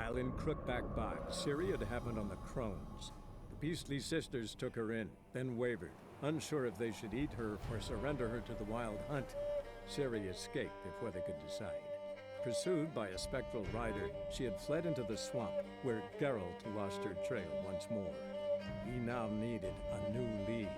while in Crookback Bog, Ciri had happened on the Crones. The beastly sisters took her in, then wavered, unsure if they should eat her or surrender her to the wild hunt. Ciri escaped before they could decide. Pursued by a spectral rider, she had fled into the swamp, where Geralt lost her trail once more. He now needed a new lead.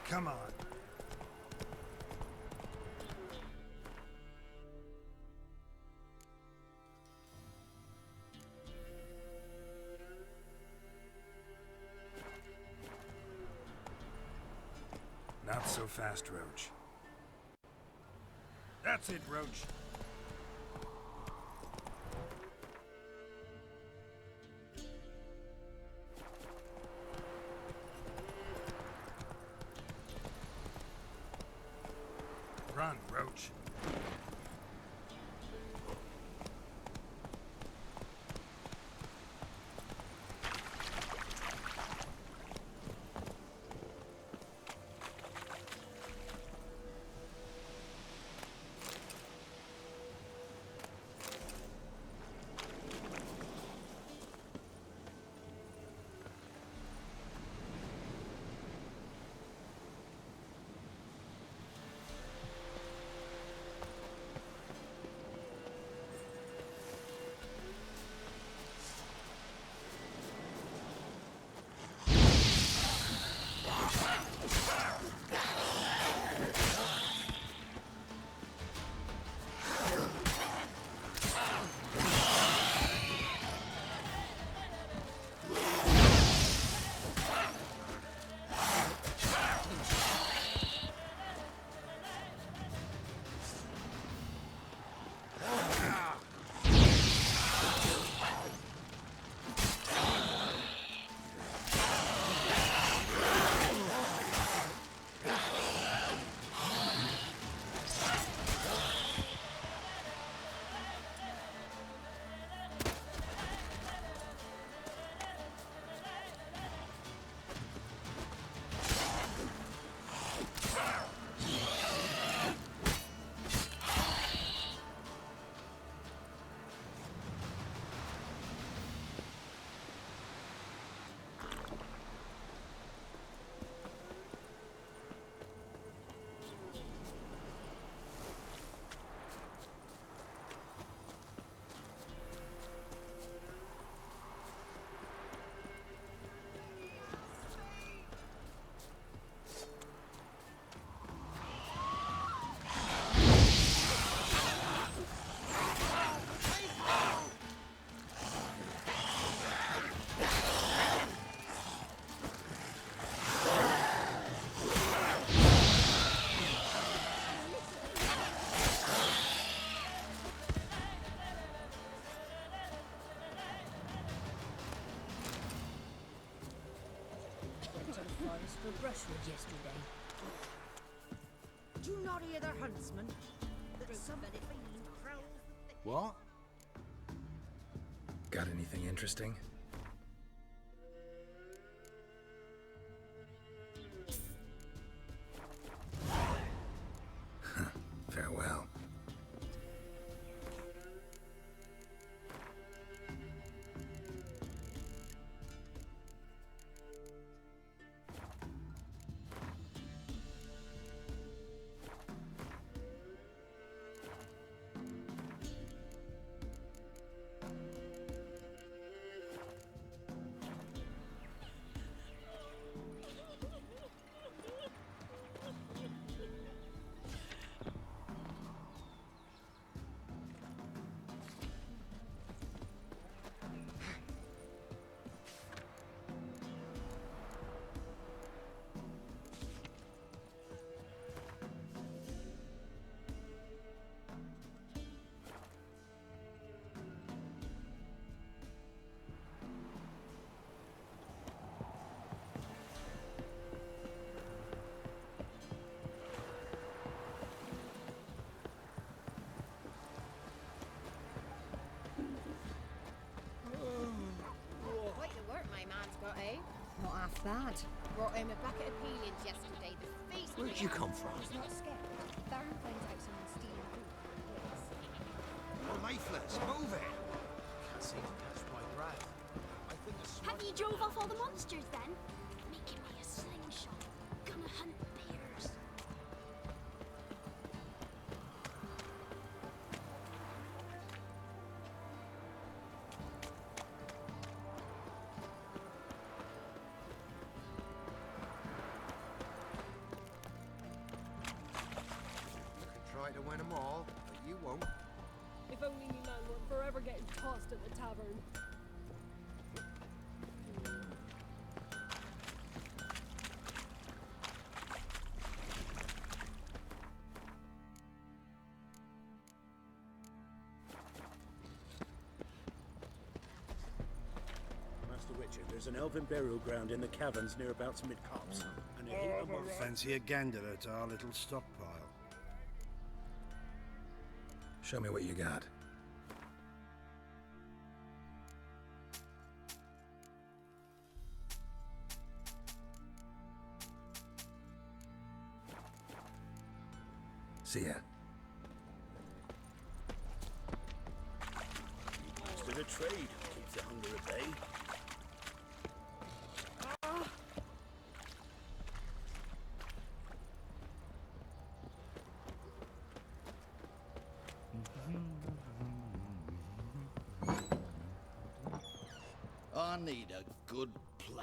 Come on. Not so fast, Roach. That's it, Roach. Run, Roach. For brushwood yesterday. Do you not hear the huntsman? That somebody prowls the thicket. What? Got anything interesting? Farewell. half bad. Brought home a bucket of peelings yesterday. The feast. Where'd you come from? He's not scared. Baron finds out someone's stealing food. Yes. More leaflets, move it! Can't seem to catch my breath. I think the Have you drove off all the monsters then? Making me a slingshot. Gonna hunt bears. You can try to win them all, but you won't. If only me man were forever getting tossed at the tavern. Master Witcher, there's an elven burial ground in the caverns near about mid-copse. And a heap of monsters. Fancy a gander at our little stockpile. Show me what you got. See ya. Mastered a trade. Keeps the hunger at bay. I need a good plow.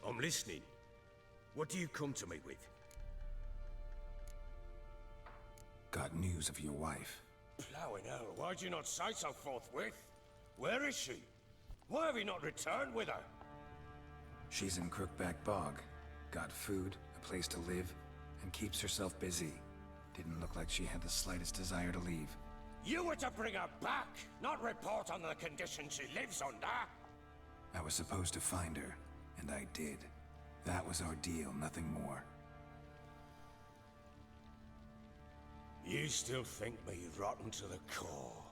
I'm listening. What do you come to me with? Got news of your wife. Plowing hell, why'd you not say so forthwith? Where is she? Why have you not returned with her? She's in Crookback Bog. Got food, a place to live, and keeps herself busy. Didn't look like she had the slightest desire to leave. You were to bring her back, not report on the conditions she lives under. I was supposed to find her, and I did. That was our deal, nothing more. You still think me rotten to the core.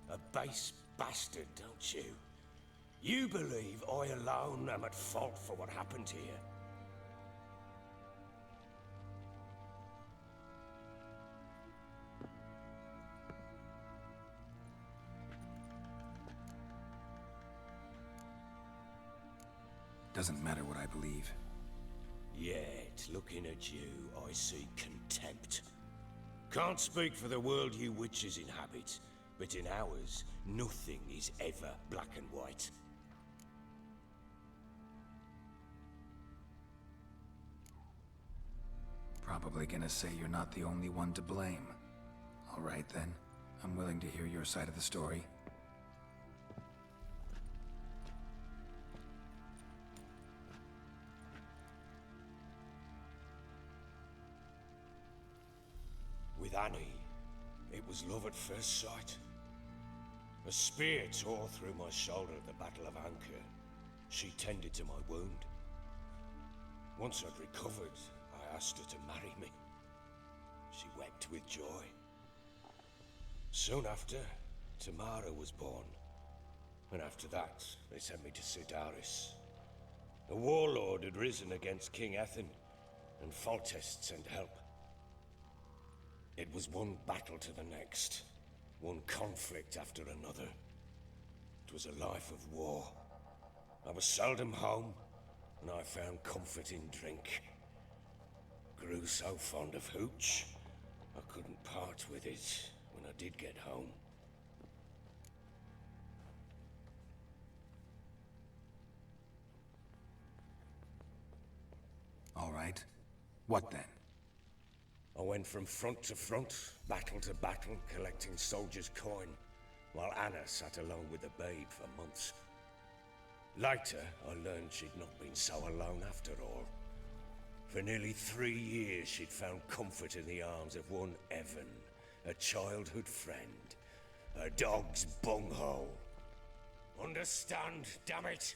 A base bastard, don't you? You believe I alone am at fault for what happened here? Doesn't matter what I believe. Yet, looking at you, I see contempt. Can't speak for the world you witches inhabit, but in ours, nothing is ever black and white. Probably gonna say you're not the only one to blame. All right then, I'm willing to hear your side of the story. With Annie, it was love at first sight. A spear tore through my shoulder at the Battle of Anchor. She tended to my wound. Once I'd recovered, I asked her to marry me. She wept with joy. Soon after, Tamara was born. And after that, they sent me to Sidaris. A warlord had risen against King Ethan, and Foltest sent help. It was one battle to the next, one conflict after another. It was a life of war. I was seldom home, and I found comfort in drink. Grew so fond of hooch, I couldn't part with it when I did get home. right. What then? I went from front to front, battle to battle, collecting soldiers' coin, while Anna sat alone with the babe for months. Later, I learned she'd not been so alone after all. For nearly 3 years, she'd found comfort in the arms of one Evan, a childhood friend, a dog's bunghole. Understand, damn it?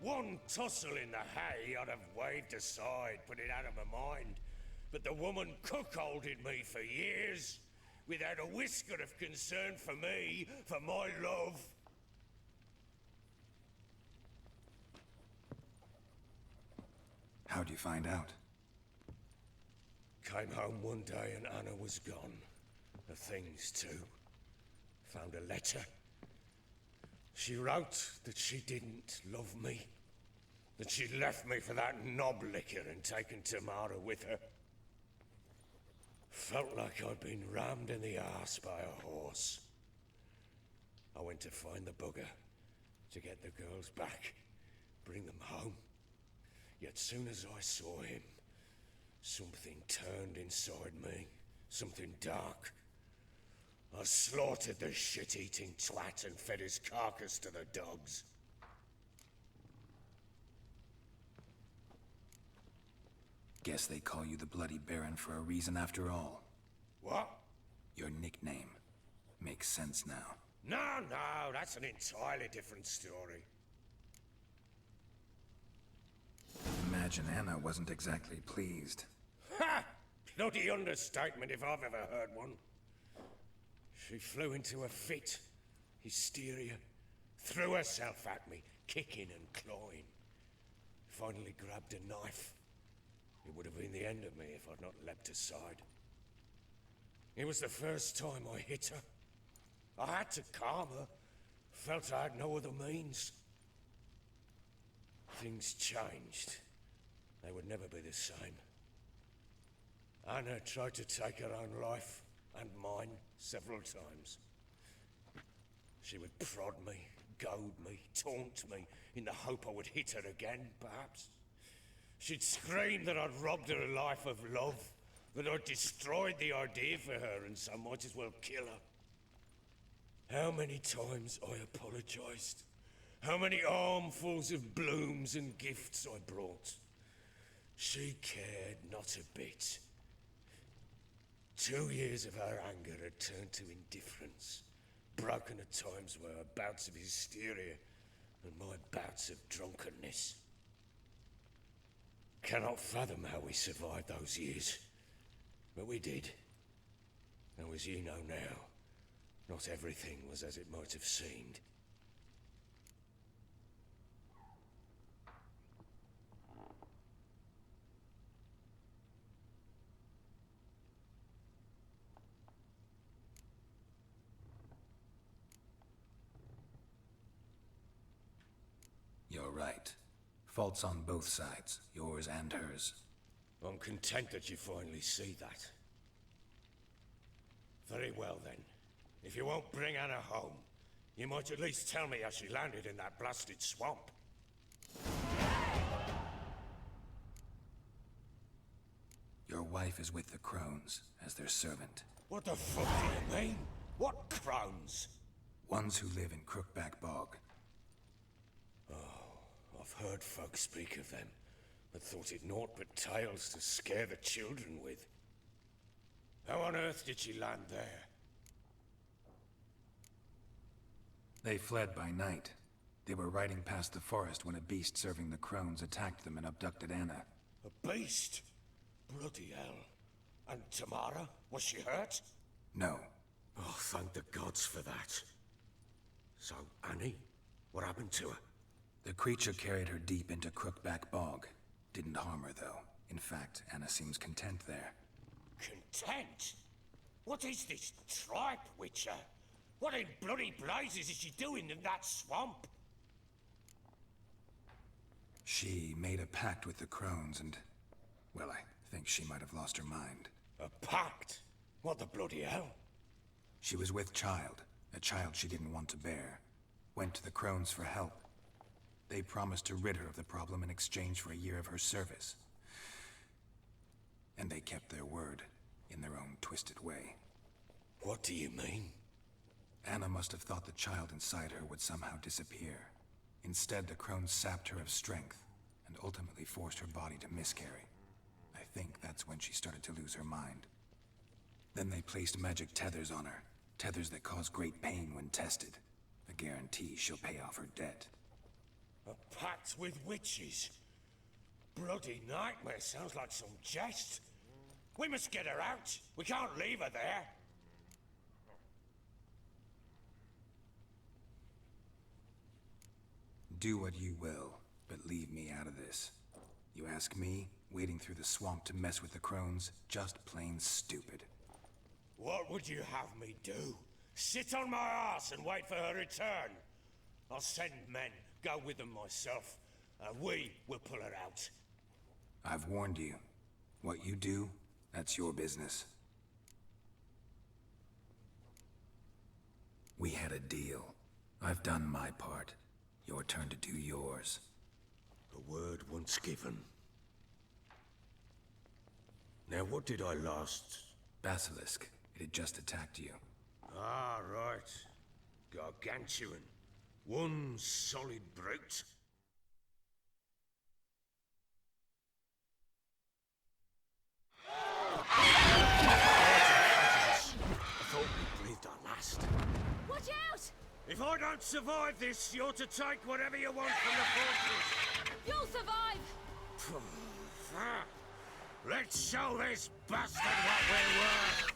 One tussle in the hay I'd have waved aside, put it out of my mind. But the woman cuckolded me for years, without a whisker of concern for me, for my love. How'd you find out? Came home one day and Anna was gone. The things too. Found a letter. She wrote that she didn't love me. That she'd left me for that knob licker and taken Tamara with her. Felt like I'd been rammed in the arse by a horse. I went to find the bugger, to get the girls back, bring them home. Yet soon as I saw him, something turned inside me, something dark. I slaughtered the shit-eating twat and fed his carcass to the dogs. Guess they call you the Bloody Baron for a reason after all. What? Your nickname. Makes sense now. No, that's an entirely different story. Imagine Anna wasn't exactly pleased. Ha! Bloody understatement if I've ever heard one. She flew into a fit, hysteria, threw herself at me, kicking and clawing. Finally grabbed a knife. It would have been the end of me if I'd not leapt aside. It was the first time I hit her. I had to calm her. Felt I had no other means. Things changed. They would never be the same. Anna tried to take her own life, and mine, several times. She would prod me, goad me, taunt me, in the hope I would hit her again, perhaps. She'd scream that I'd robbed her life of love, that I'd destroyed the idea for her, and so might as well kill her. How many times I apologized. How many armfuls of blooms and gifts I brought. She cared not a bit. 2 years of her anger had turned to indifference, broken at times by her bouts of hysteria and my bouts of drunkenness. Cannot fathom how we survived those years, but we did. And as you know now, not everything was as it might have seemed. You're right. Faults on both sides, yours and hers. I'm content that you finally see that. Very well then. If you won't bring Anna home, you might at least tell me how she landed in that blasted swamp. Your wife is with the Crones, as their servant. What the fuck do you mean? What crones? Ones who live in Crookback Bog. I've heard folk speak of them, but thought it naught but tales to scare the children with. How on earth did she land there? They fled by night. They were riding past the forest when a beast serving the Crones attacked them and abducted Anna. A beast? Bloody hell. And Tamara? Was she hurt? No. Oh, thank the gods for that. So, Annie? What happened to her? The creature carried her deep into Crookback Bog. Didn't harm her, though. In fact, Anna seems content there. Content? What is this tripe, Witcher? What in bloody blazes is she doing in that swamp? She made a pact with the Crones and... well, I think she might have lost her mind. A pact? What the bloody hell? She was with child, a child she didn't want to bear. Went to the Crones for help. They promised to rid her of the problem in exchange for a year of her service. And they kept their word, in their own twisted way. What do you mean? Anna must have thought the child inside her would somehow disappear. Instead, the crones sapped her of strength, and ultimately forced her body to miscarry. I think that's when she started to lose her mind. Then they placed magic tethers on her, tethers that cause great pain when tested. A guarantee she'll pay off her debt. A pact with witches? Bloody nightmare, sounds like some jest. We must get her out. We can't leave her there. Do what you will, but leave me out of this. You ask me, wading through the swamp to mess with the crones, just plain stupid. What would you have me do? Sit on my ass and wait for her return? I'll send men, go with them myself, and we will pull her out. I've warned you. What you do, that's your business. We had a deal. I've done my part. Your turn to do yours. A word once given. Now what did I last... Basilisk. It had just attacked you. Ah, right. Gargantuan. One solid brute. I thought we breathed our last. Watch out! If I don't survive this, you're to take whatever you want from the fortress. You'll survive! Let's show this bastard what we're worth.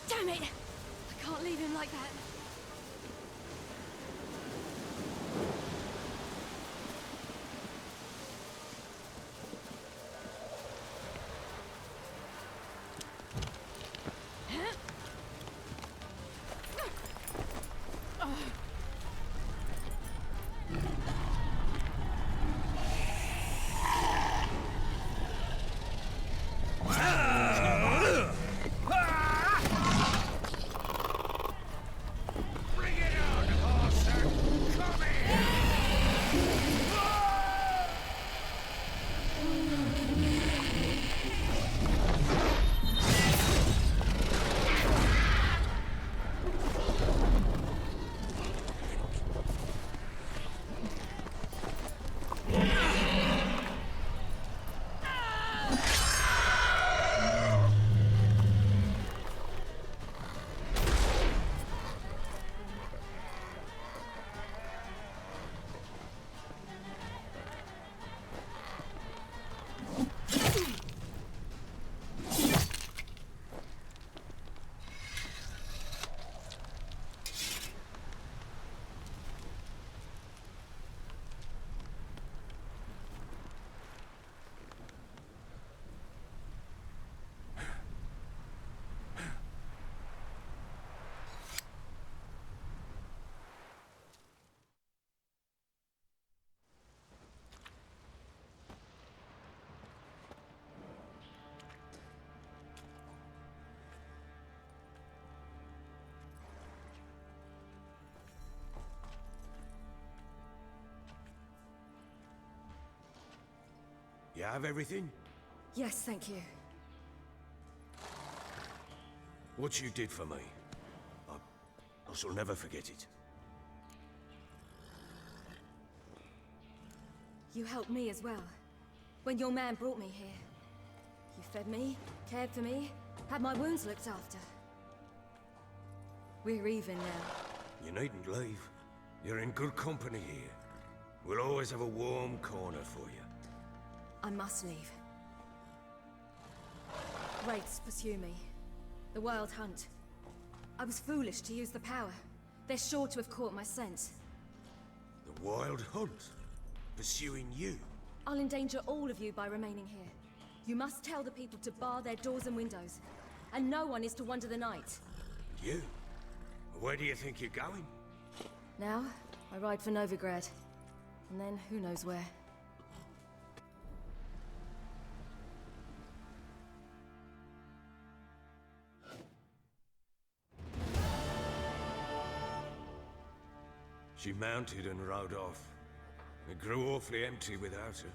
Damn it! I can't leave him like that. You have everything? Yes, thank you. What you did for me, I shall never forget it. You helped me as well. When your man brought me here. You fed me, cared for me, had my wounds looked after. We're even now. You needn't leave. You're in good company here. We'll always have a warm corner for you. I must leave. Wraiths pursue me. The Wild Hunt. I was foolish to use the power. They're sure to have caught my scent. The Wild Hunt? Pursuing you? I'll endanger all of you by remaining here. You must tell the people to bar their doors and windows. And no one is to wander the night. You? Where do you think you're going? Now, I ride for Novigrad. And then, who knows where. She mounted and rode off. It grew awfully empty without her.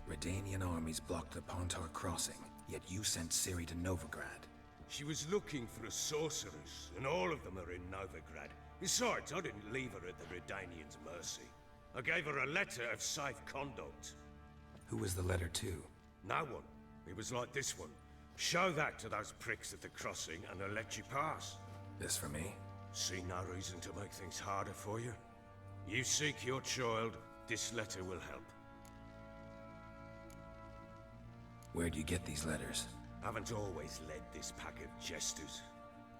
Redanian armies blocked the Pontar crossing, yet you sent Ciri to Novigrad. She was looking for a sorceress, and all of them are in Novigrad. Besides, I didn't leave her at the Redanians' mercy. I gave her a letter of safe conduct. Who was the letter to? No one. It was like this one. Show that to those pricks at the crossing, and they'll let you pass. This for me? See no reason to make things harder for you. You seek your child, this letter will help. Where do you get these letters? Haven't always led this pack of jesters.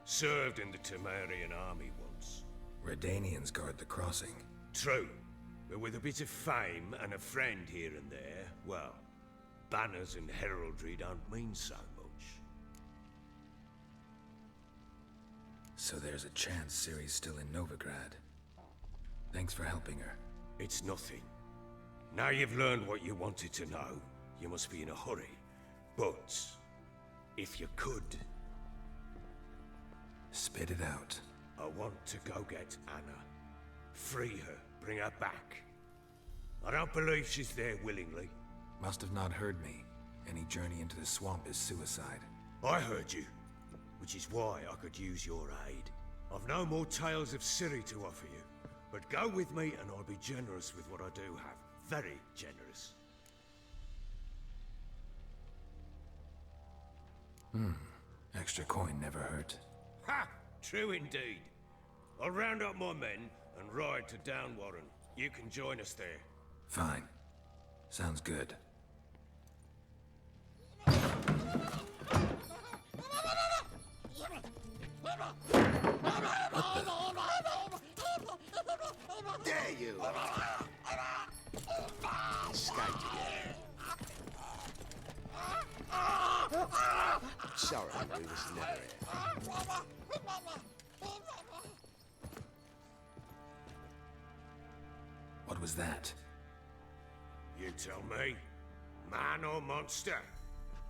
Served in the Temerian army once. Redanians guard the crossing. True, but with a bit of fame and a friend here and there, well, banners and heraldry don't mean so much. So there's a chance Ciri's still in Novigrad. Thanks for helping her. It's nothing. Now you've learned what you wanted to know, you must be in a hurry. But, if you could... Spit it out. I want to go get Anna. Free her, bring her back. I don't believe she's there willingly. Must have not heard me. Any journey into the swamp is suicide. I heard you, which is why I could use your aid. I've no more tales of Ciri to offer you, but go with me and I'll be generous with what I do have. Very generous. Extra coin never hurt. Ha! True indeed. I'll round up my men and ride to Downwarren. You can join us there. Fine. Sounds good. There you are. Escaped again. Sorry, we was never here. What was that? You tell me. Man or monster?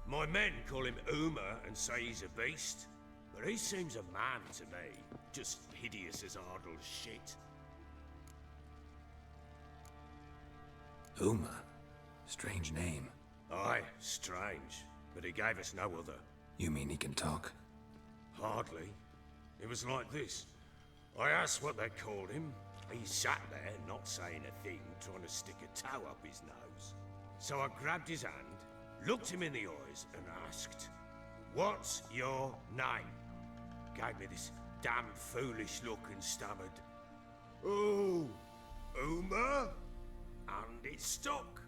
My men call him Uma and say he's a beast. But he seems a man to me. Just hideous as Ardle's shit. Uma? Strange name. Aye, strange. But he gave us no other. You mean he can talk? Hardly. It was like this. I asked what they called him. He sat there, not saying a thing, trying to stick a toe up his nose. So I grabbed his hand, looked him in the eyes, and asked, "What's your name?" Gave me this damn foolish look and stammered, "Oh, Uma?" And it stuck.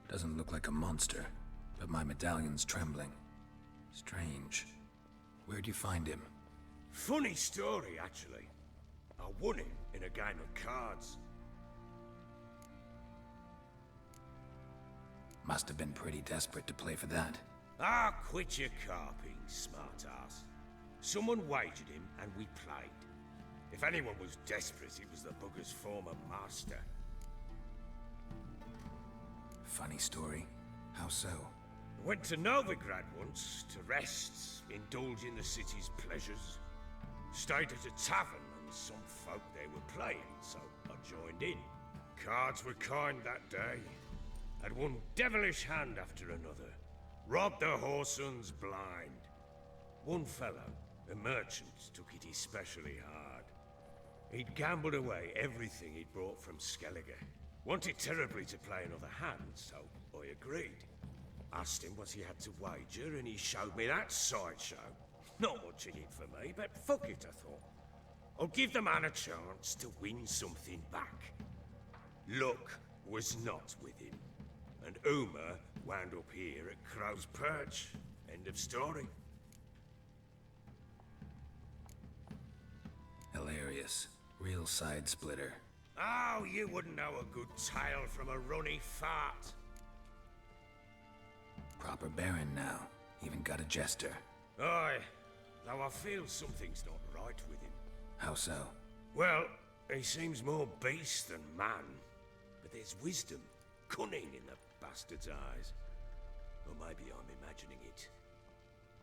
Doesn't look like a monster, but my medallion's trembling. Strange. Where'd you find him? Funny story, actually. I won him in a game of cards. Must have been pretty desperate to play for that. Ah, quit your carping, smartass. Someone wagered him, and we played. If anyone was desperate, it was the bugger's former master. Funny story. How so? Went to Novigrad once, to rest, indulge in the city's pleasures. Stayed at a tavern and some folk they were playing, so I joined in. Cards were kind that day. Had one devilish hand after another. Robbed the whoresons blind. One fellow, a merchant, took it especially hard. He'd gambled away everything he'd brought from Skellige. Wanted terribly to play another hand, so I agreed. Asked him what he had to wager, and he showed me that sideshow. Not much in it for me, but fuck it, I thought. I'll give the man a chance to win something back. Luck was not with him, and Uma wound up here at Crow's Perch. End of story. Hilarious. Real side splitter. Oh, you wouldn't know a good tale from a runny fart. Proper baron now. Even got a jester. Aye, though I feel something's not right with him. How so? Well, he seems more beast than man. But there's wisdom, cunning in the bastard's eyes. Or maybe I'm imagining it.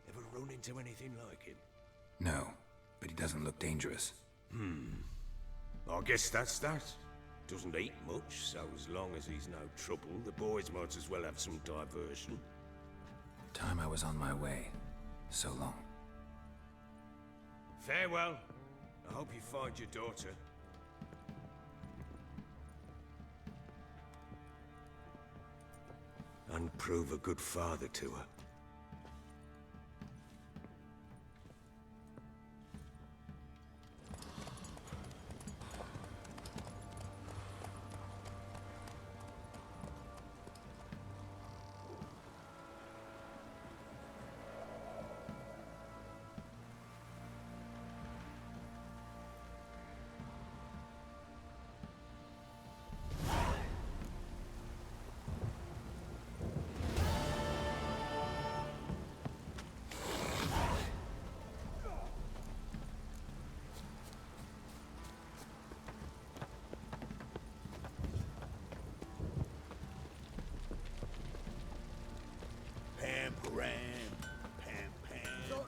Ever run into anything like him? No, but he doesn't look dangerous. I guess that's that. Doesn't eat much, so as long as he's no trouble, the boys might as well have some diversion. Time I was on my way. So long. Farewell. I hope you find your daughter. And prove a good father to her.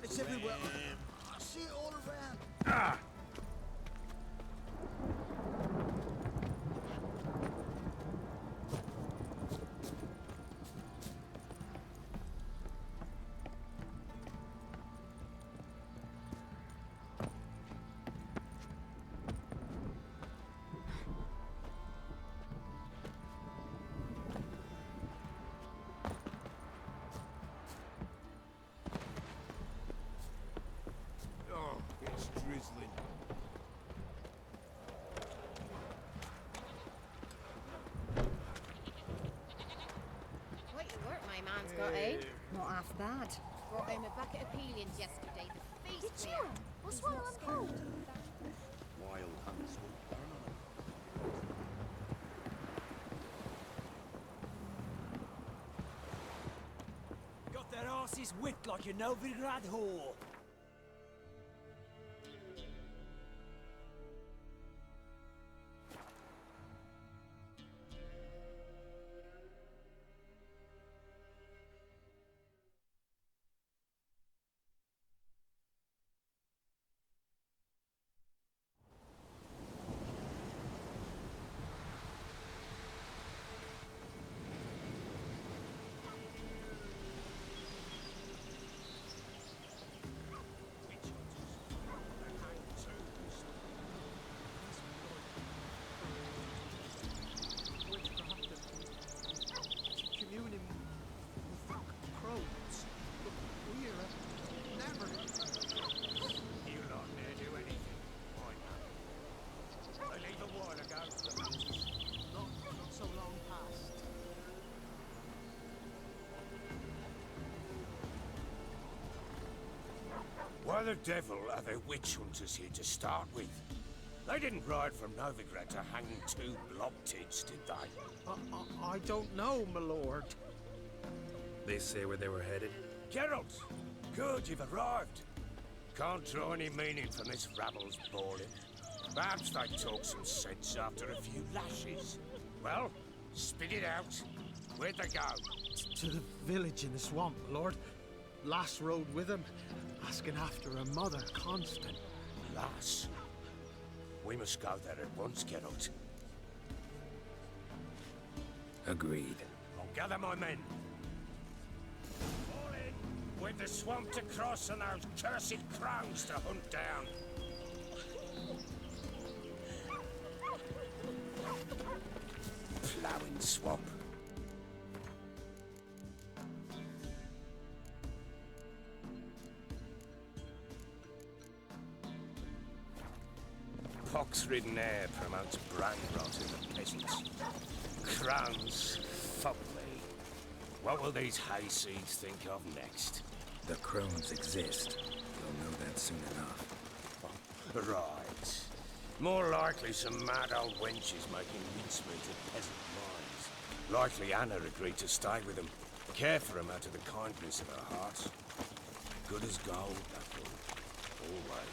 It's everywhere. I see it all around. Ah! Drizzling. Quite the work my man's got, eh? Not half bad. Brought home a bucket of peelings yesterday. The feast. Did you? What's wrong? I'm cold. Wild hunts will burn on them. Got their asses whipped like a Novigrad whore. Why the devil are there witch hunters here to start with? They didn't ride from Novigrad to hang two blob-tits, did they? I don't know, my lord. They say where they were headed? Geralt! Good, you've arrived. Can't draw any meaning from this rabble's bawling. Perhaps they talk some sense after a few lashes. Well, spit it out. Where'd they go? To the village in the swamp, my lord. Lass rode with him, asking after her mother, Constant. lass. We must go there at once, Geralt. Agreed. I'll gather my men. All in, with the swamp to cross and those cursed crows to hunt down. Ploughing swamp. Pox-ridden air promotes brand rot in the peasants. Crowns, fuck me. What will these hayseeds think of next? The crones exist. You'll know that soon enough. Right. More likely some mad old wenches making mincemeat of peasant minds. Likely Anna agreed to stay with them, care for them out of the kindness of her heart. Good as gold, that woman. Always.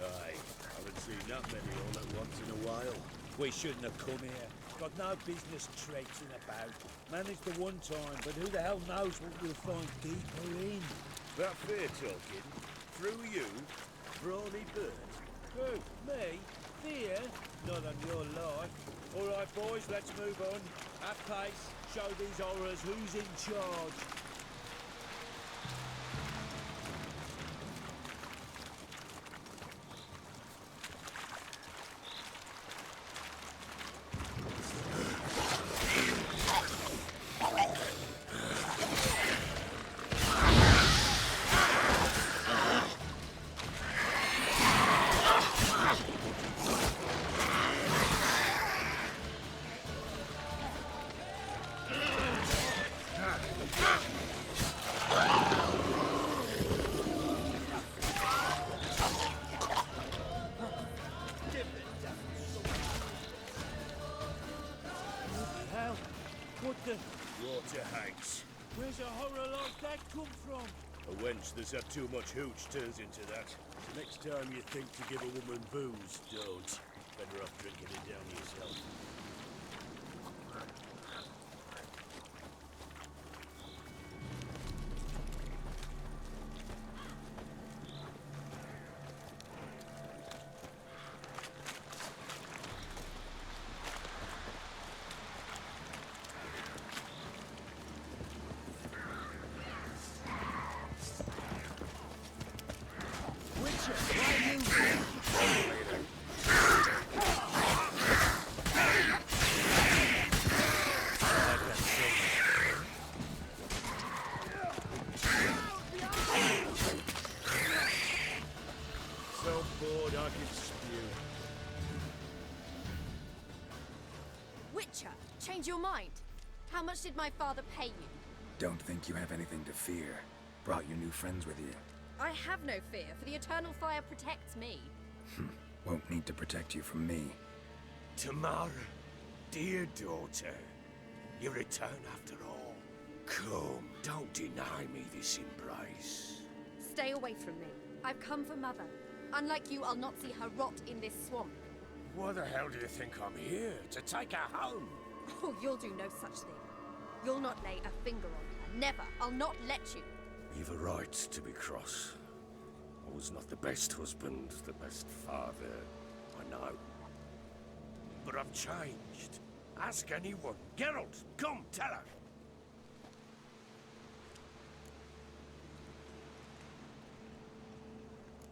Aye, haven't seen that many all at once in a while. We shouldn't have come here. Got no business traipsing about. Managed the one time, but who the hell knows what we'll find deeper in. That fair talking? Through you? Brawny bird? Who? Me? Fear? Not on your life. All right, boys, let's move on. At pace, show these horrors who's in charge. Water hags. Where's a horror like that come from? A wench that's had too much hooch turns into that. Next time you think to give a woman booze, don't. Better off drinking it down yourself. change your mind? How much did my father pay you? Don't think you have anything to fear. Brought your new friends with you. I have no fear, for the eternal fire protects me. Won't need to protect you from me. Tamara, dear daughter, you return after all. Come, don't deny me this embrace. Stay away from me. I've come for Mother. Unlike you, I'll not see her rot in this swamp. Why the hell do you think I'm here? To take her home? Oh, you'll do no such thing. You'll not lay a finger on her. Never. I'll not let you. You've a right to be cross. I was not the best husband, the best father, I know. But I've changed. Ask anyone. Geralt, come, tell her.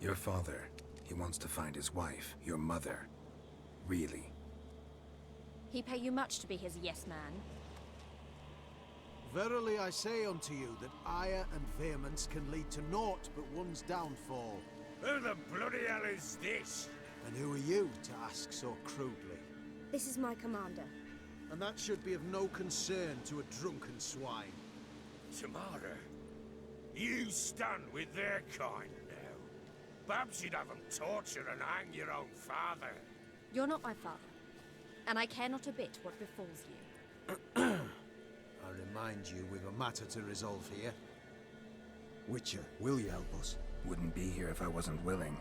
Your father, he wants to find his wife, your mother. Really. He pay you much to be his yes man. Verily I say unto you that ire and vehemence can lead to naught but one's downfall. Who the bloody hell is this? And who are you to ask so crudely? This is my commander. And that should be of no concern to a drunken swine. Tamara, you stand with their kind now. Perhaps you'd have them torture and hang your own father. You're not my father, and I care not a bit what befalls you. I remind you we've a matter to resolve here. Witcher, will you help us? Wouldn't be here if I wasn't willing.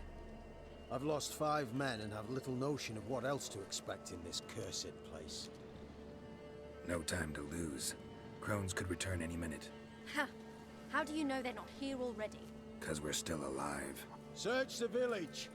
I've lost 5 men and have little notion of what else to expect in this cursed place. No time to lose. Crones could return any minute. Ha! How do you know they're not here already? 'Cause we're still alive. Search the village!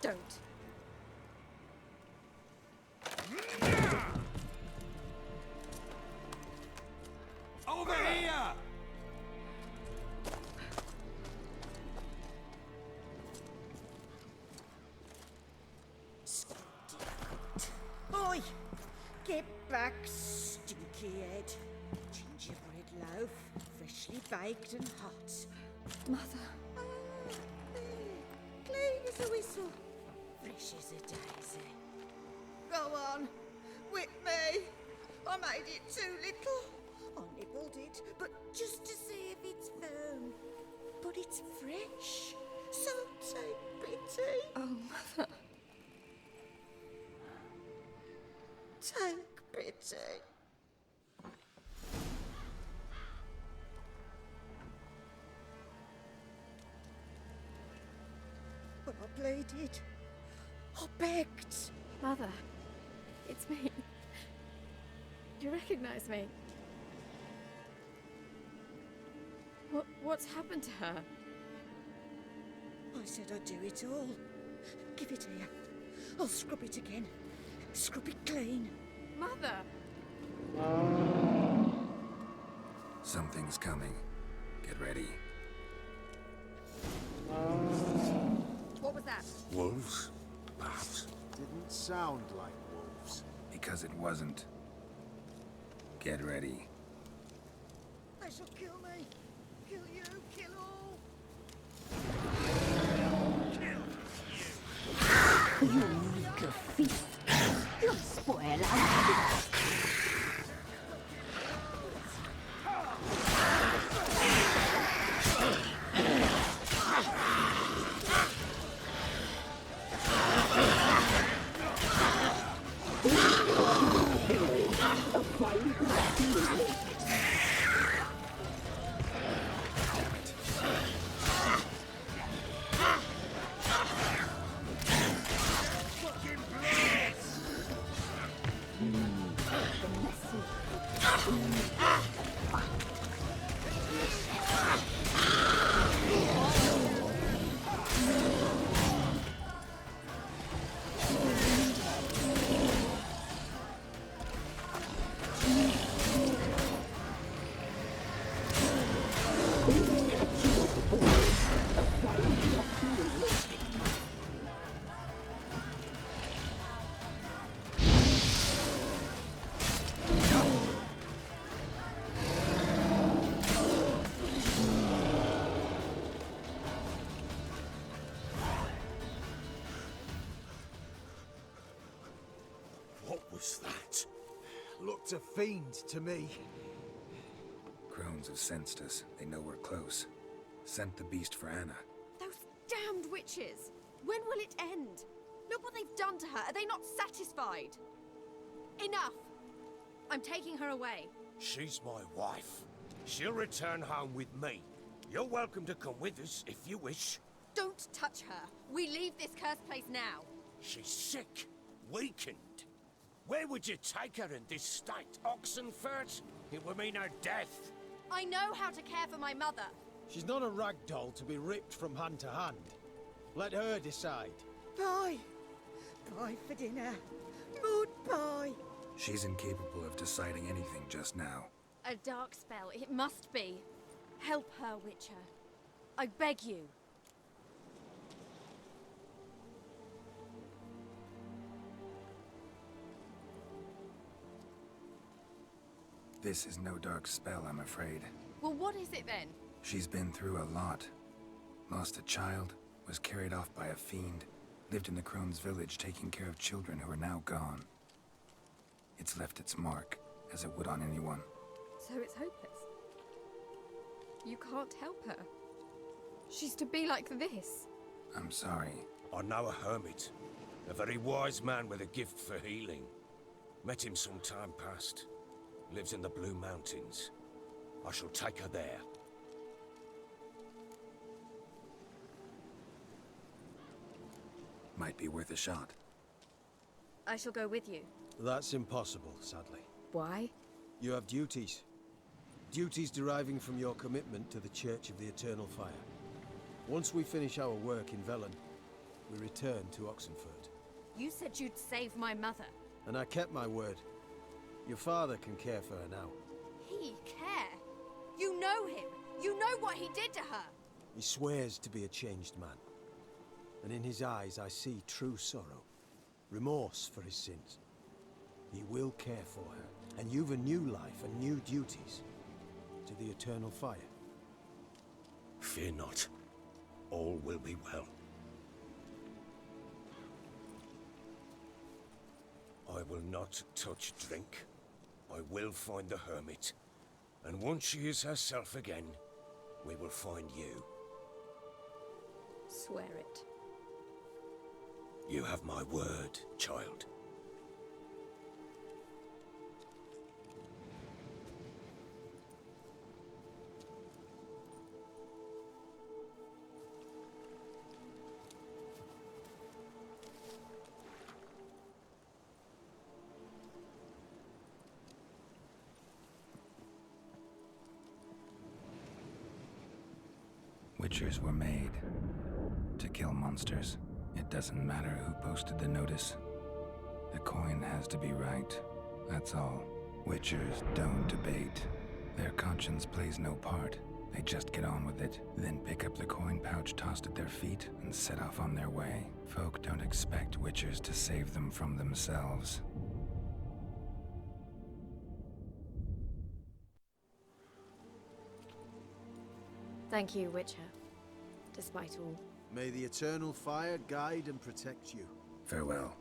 Don't. Over here! Oi! Get back, stinky head. Gingerbread loaf, freshly baked and hot. Mother. Clean as a whistle, fresh as a daisy. Go on, whip me. I made it too little. I nibbled it, but just to see if it's firm. But it's fresh, so take pity. Oh, Mother. Take pity. But I pleaded. I begged. Mother. It's me. You recognize me? What's happened to her? I said I'd do it all. Give it here. I'll scrub it again. Scrub it clean. Mother! Something's coming. Get ready. What was that? Wolves? Perhaps. Didn't sound like wolves. Because it wasn't. Get ready. They shall kill me. Kill you. Kill all. You make a feast. You'll spoil our was that? Looked a fiend to me. Crones have sensed us. They know we're close. Sent the beast for Anna. Those damned witches! When will it end? Look what they've done to her. Are they not satisfied? Enough! I'm taking her away. She's my wife. She'll return home with me. You're welcome to come with us if you wish. Don't touch her. We leave this cursed place now. She's sick, weakened. Where would you take her in this state? Oxenfurt? It would mean her death. I know how to care for my mother. She's not a rag doll to be ripped from hand to hand. Let her decide. Bye. Bye for dinner. Goodbye. She's incapable of deciding anything just now. A dark spell, it must be. Help her, Witcher. I beg you. This is no dark spell, I'm afraid. Well, what is it then? She's been through a lot. Lost a child, was carried off by a fiend, lived in the Crone's village taking care of children who are now gone. It's left its mark, as it would on anyone. So it's hopeless. You can't help her. She's to be like this. I'm sorry. I know a hermit. A very wise man with a gift for healing. Met him some time past. Lives in the Blue Mountains. I shall take her there. Might be worth a shot. I shall go with you. That's impossible, sadly. Why? You have duties. Duties deriving from your commitment to the Church of the Eternal Fire. Once we finish our work in Velen, we return to Oxenfurt. You said you'd save my mother. And I kept my word. Your father can care for her now. He care? You know him. You know what he did to her. He swears to be a changed man. And in his eyes I see true sorrow. Remorse for his sins. He will care for her. And you've a new life and new duties. To the Eternal Fire. Fear not. All will be well. I will not touch drink. I will find the hermit. And once she is herself again, we will find you. Swear it. You have my word, child. Witchers were made to kill monsters. It doesn't matter who posted the notice. The coin has to be right. That's all. Witchers don't debate. Their conscience plays no part. They just get on with it, then pick up the coin pouch tossed at their feet and set off on their way. Folk don't expect Witchers to save them from themselves. Thank you, Witcher. Despite all. May the Eternal Fire guide and protect you. Farewell.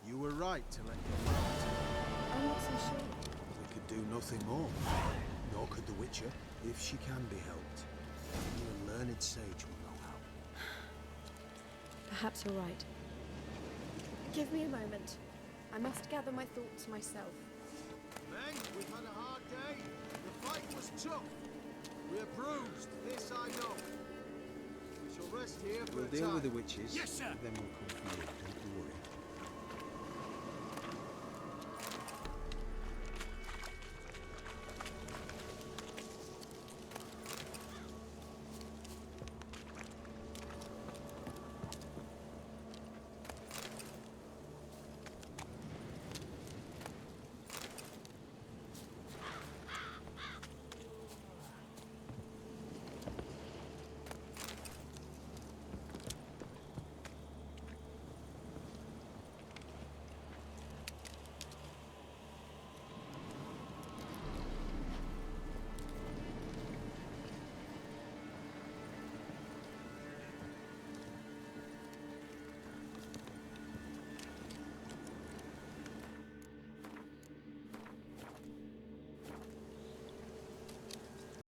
You were right to let your father take. I'm not so sure. We could do nothing more. Nor could the Witcher, if she can be helped. Only a learned sage will know how. Perhaps you're right. Give me a moment. I must gather my thoughts myself. Men, we've had a hard day. The fight was tough. We're bruised, this I know. We shall rest here for a time. We'll deal with the witches. Yes, sir. Then we'll come for you, don't you worry.